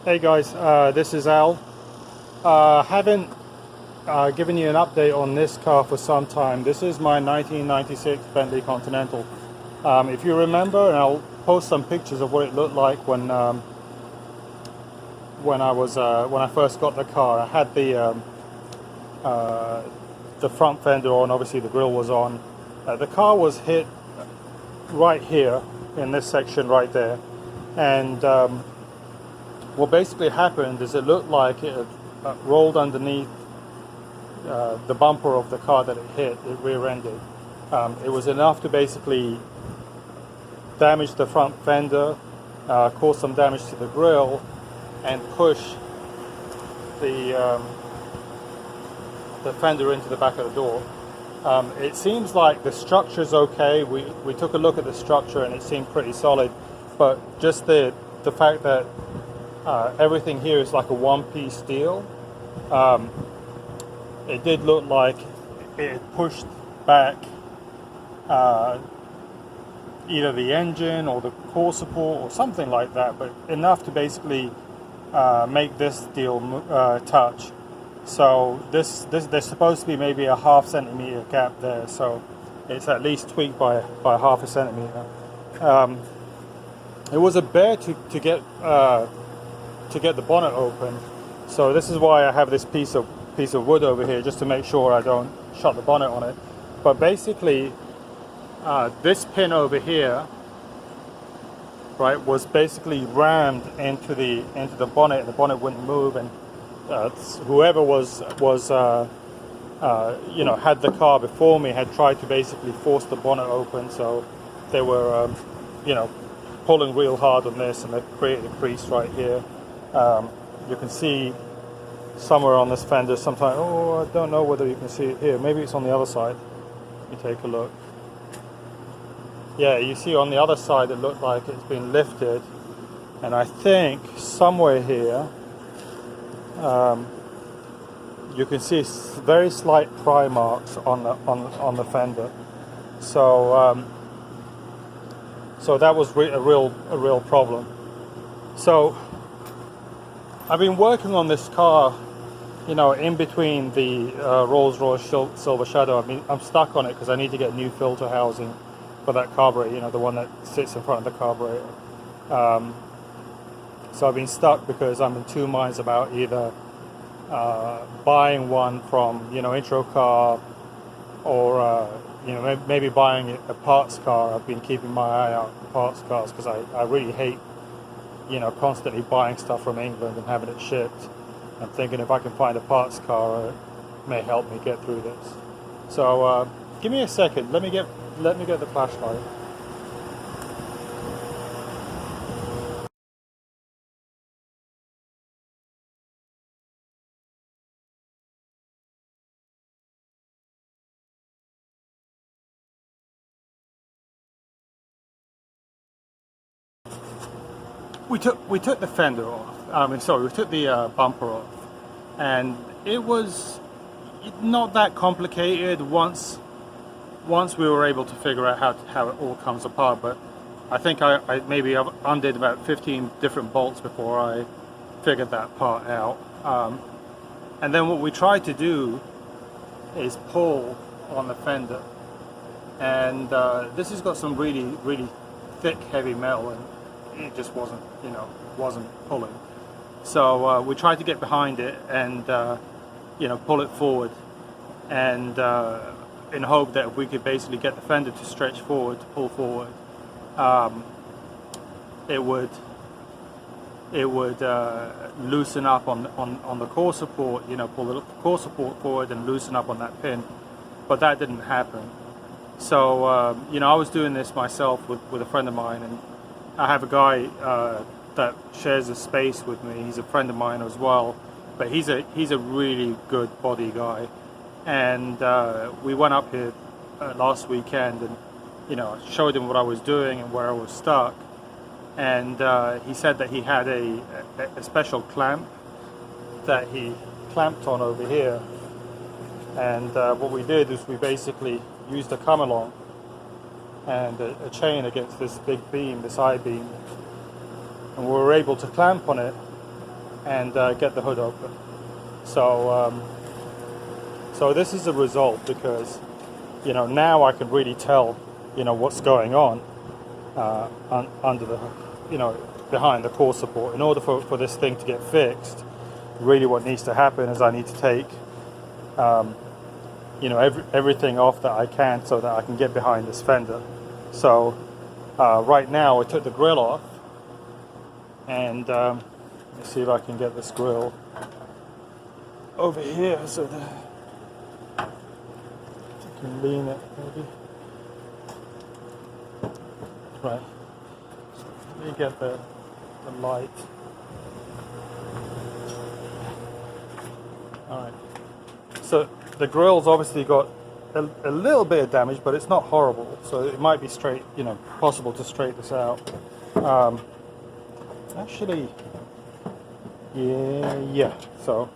Hey guys, this is Al. Haven't given you an update on this car for some time. This is my 1996 Bentley Continental. If you remember, and I'll post some pictures of what it looked like when I first got the car. I had the front fender on. Obviously, the grille was on. The car was hit right here in this section right there, and what basically happened is it looked like it had rolled underneath the bumper of the car that it hit. It rear-ended. It was enough to basically damage the front fender, cause some damage to the grille, and push the fender into the back of the door. It seems like the structure's okay. We took a look at the structure and it seemed pretty solid, but just the fact that everything here is like a one-piece deal. It did look like it pushed back either the engine or the core support or something like that, but enough to basically make this deal touch. So there's supposed to be maybe a ½ centimeter gap there, so it's at least tweaked by ½ centimeter. It was a bear to get the bonnet open, so this is why I have this piece of wood over here, just to make sure I don't shut the bonnet on it. But basically, this pin over here, right, was basically rammed into the bonnet, and the bonnet wouldn't move. And whoever had the car before me had tried to basically force the bonnet open, so they were pulling real hard on this, and they created a crease right here. You can see somewhere on this fender sometimes. Oh, I don't know whether you can see it here. Maybe it's on the other side. Let me take a look. Yeah, you see on the other side it looked like it's been lifted, and I think somewhere here you can see very slight pry marks on the fender. So so that was a real problem. So I've been working on this car, in between the Rolls-Royce Silver Shadow. I'm stuck on it because I need to get new filter housing for that carburetor, the one that sits in front of the carburetor. So I've been stuck because I'm in two minds about either buying one from, Intro Car, or maybe buying a parts car. I've been keeping my eye out for parts cars because I really hate constantly buying stuff from England and having it shipped. I'm thinking if I can find a parts car, it may help me get through this. So give me a second. Let me get the flashlight. We took the fender off. We took the bumper off, and it was not that complicated once we were able to figure out how it all comes apart. But I think I maybe undid about 15 different bolts before I figured that part out. And then what we tried to do is pull on the fender, and this has got some really thick, heavy metal, and it just wasn't pulling. So we tried to get behind it and pull it forward, and in hope that if we could basically get the fender to stretch forward, to pull forward, it would loosen up on the core support. Pull the core support forward and loosen up on that pin, but that didn't happen. So I was doing this myself with a friend of mine, and I have a guy that shares a space with me. He's a friend of mine as well, but he's a really good body guy. And we went up here last weekend, and I showed him what I was doing and where I was stuck. And he said that he had a special clamp that he clamped on over here. And what we did is we basically used a come along and a chain against this big beam, this I-beam, and we were able to clamp on it and get the hood open. So so this is the result, because now I can really tell what's going on under the behind the core support. In order for this thing to get fixed, really what needs to happen is I need to take everything off that I can, so that I can get behind this fender. So right now I took the grill off, and let's see if I can get this grill over here so that I can lean it maybe. Right, so let me get the light. Alright, so the grill's obviously got a little bit of damage, but it's not horrible, so it might be possible to straighten this out. Actually, yeah, so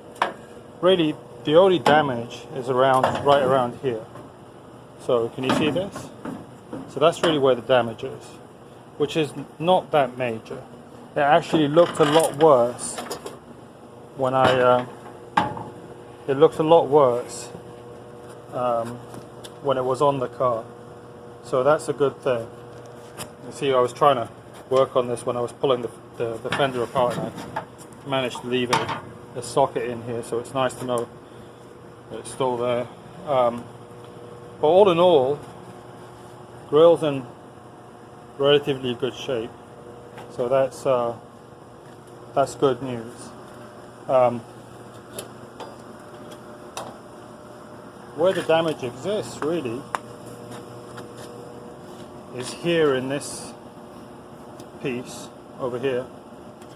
really the only damage is right around here. So can you see this? So that's really where the damage is, which is not that major. It actually looked a lot worse when it looked a lot worse when it was on the car. So that's a good thing. You see, I was trying to work on this when I was pulling the fender apart, and I managed to leave a socket in here, so it's nice to know that it's still there. But all in all, grill's in relatively good shape, so that's good news. Where the damage exists really is here in this piece over here,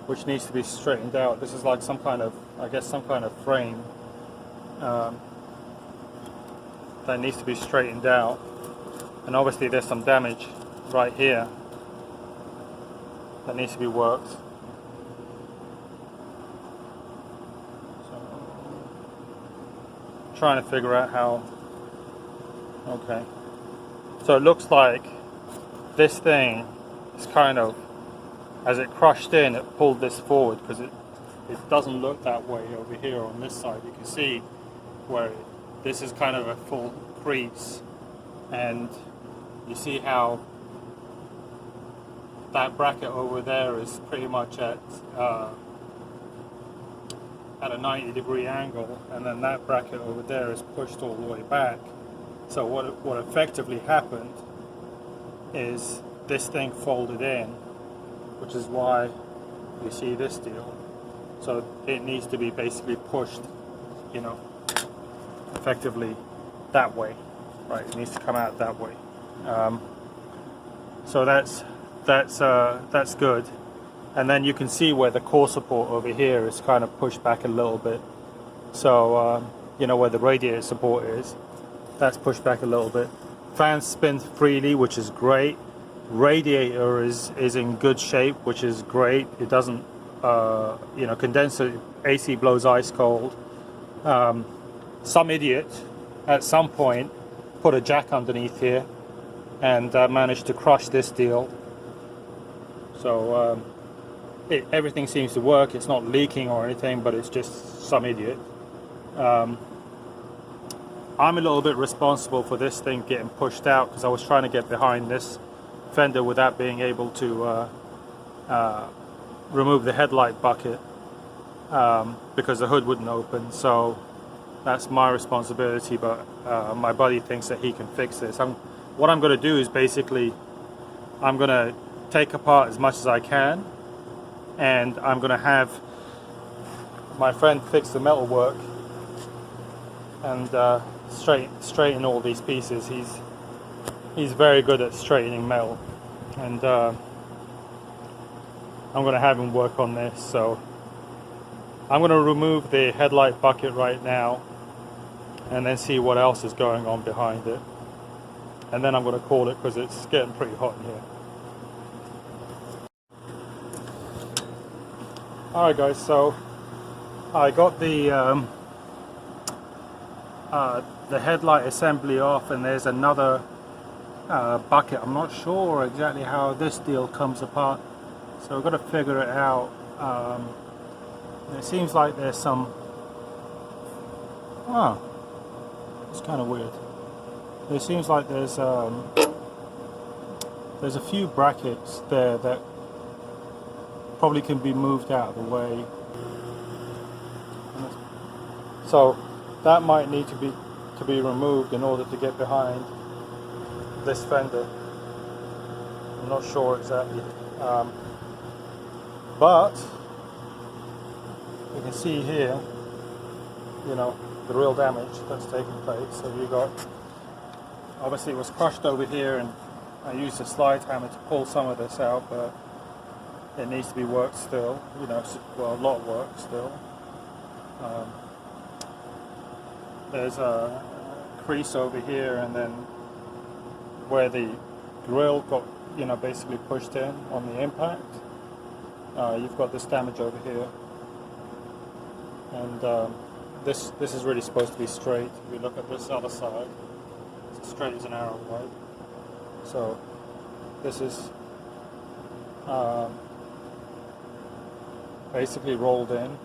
which needs to be straightened out. This is like some kind of frame that needs to be straightened out, and obviously there's some damage right here that needs to be worked. So, trying to figure out how. Okay, so it looks like this thing is kind of, as it crushed in, it pulled this forward, because it doesn't look that way over here on this side. You can see where this is kind of a full crease, and you see how that bracket over there is pretty much at a 90-degree angle, and then that bracket over there is pushed all the way back. So what effectively happened is this thing folded in, which is why you see this deal. So it needs to be basically pushed, effectively that way, right? It needs to come out that way. So that's good. And then you can see where the core support over here is kind of pushed back a little bit. So where the radiator support is, that's pushed back a little bit. Fans spin freely, which is great. Radiator is in good shape, which is great. It doesn't, condenser AC blows ice cold. Some idiot at some point put a jack underneath here and managed to crush this deal. So everything seems to work. It's not leaking or anything, but it's just some idiot. I'm a little bit responsible for this thing getting pushed out, because I was trying to get behind this fender without being able to remove the headlight bucket, because the hood wouldn't open. So that's my responsibility, but my buddy thinks that he can fix this. What I'm going to do is basically I'm going to take apart as much as I can, and I'm going to have my friend fix the metal work and straighten all these pieces. He's very good at straightening metal, and I'm going to have him work on this. So I'm going to remove the headlight bucket right now, and then see what else is going on behind it, and then I'm going to call it, because it's getting pretty hot in here. Alright guys, so I got the headlight assembly off, and there's another bucket. I'm not sure exactly how this deal comes apart, so I've got to figure it out. And it seems like there's some, wow, it's kind of weird. It seems like there's a few brackets there that probably can be moved out of the way. So that might need to be removed in order to get behind this fender. I'm not sure exactly, but you can see here, you know, the real damage that's taken place. So you got, obviously it was crushed over here, and I used a slide hammer to pull some of this out, but it needs to be worked still, you know, well, a lot of work still. There's a crease over here, and then where the grill got, you know, basically pushed in on the impact, you've got this damage over here. And this is really supposed to be straight. If you look at this other side, it's straight as an arrow, right? So this is basically rolled in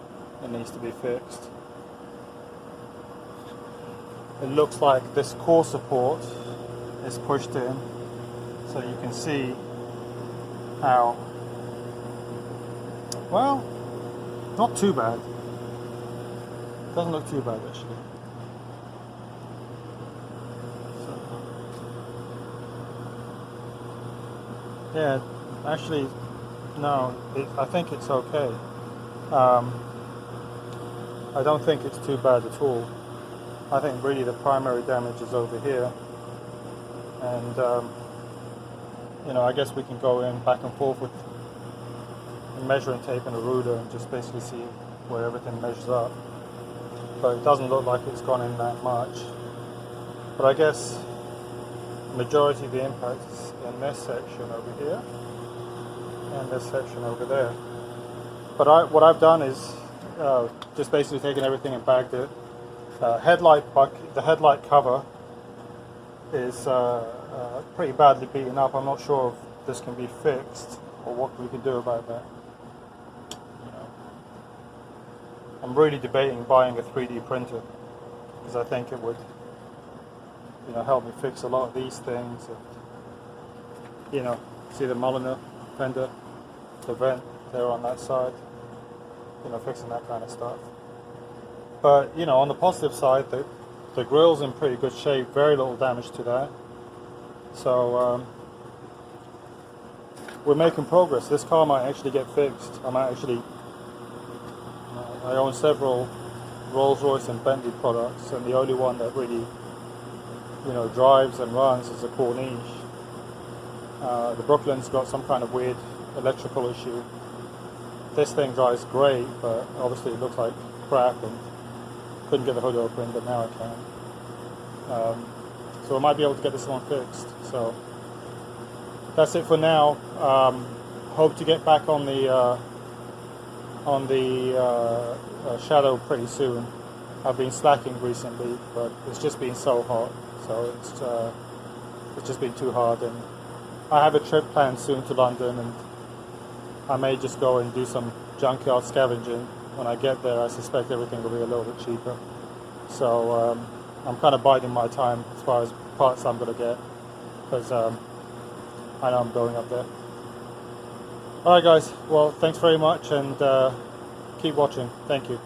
and needs to be fixed. It looks like this core support is pushed in, so you can see how, well, not too bad. Doesn't look too bad actually. So, yeah, actually, no, I think it's okay. I don't think it's too bad at all. I think really the primary damage is over here, and you know, I guess we can go in back and forth with a measuring tape and a ruler and just basically see where everything measures up. But it doesn't look like it's gone in that much. But I guess the majority of the impact is in this section over here and this section over there. But what I've done is just basically taken everything and bagged it. The headlight cover is pretty badly beaten up. I'm not sure if this can be fixed or what we can do about that. You know, I'm really debating buying a 3D printer because I think it would, you know, help me fix a lot of these things. And, you know, see the Mulliner fender, the vent there on that side. You know, fixing that kind of stuff. But, you know, on the positive side, the grill's in pretty good shape, very little damage to that. So, we're making progress. This car might actually get fixed. I might actually, I own several Rolls-Royce and Bentley products, and the only one that really, you know, drives and runs is a Corniche. The Brooklyn's got some kind of weird electrical issue. This thing drives great, but obviously it looks like crap, and couldn't get the hood open, but now I can. So I might be able to get this one fixed. So that's it for now. Hope to get back on the shadow pretty soon. I've been slacking recently, but it's just been so hot, so it's just been too hard. And I have a trip planned soon to London, and I may just go and do some junkyard scavenging. When I get there, I suspect everything will be a little bit cheaper. So I'm kind of biding my time as far as parts I'm going to get, because I know I'm going up there. Alright guys, well, thanks very much, and keep watching. Thank you.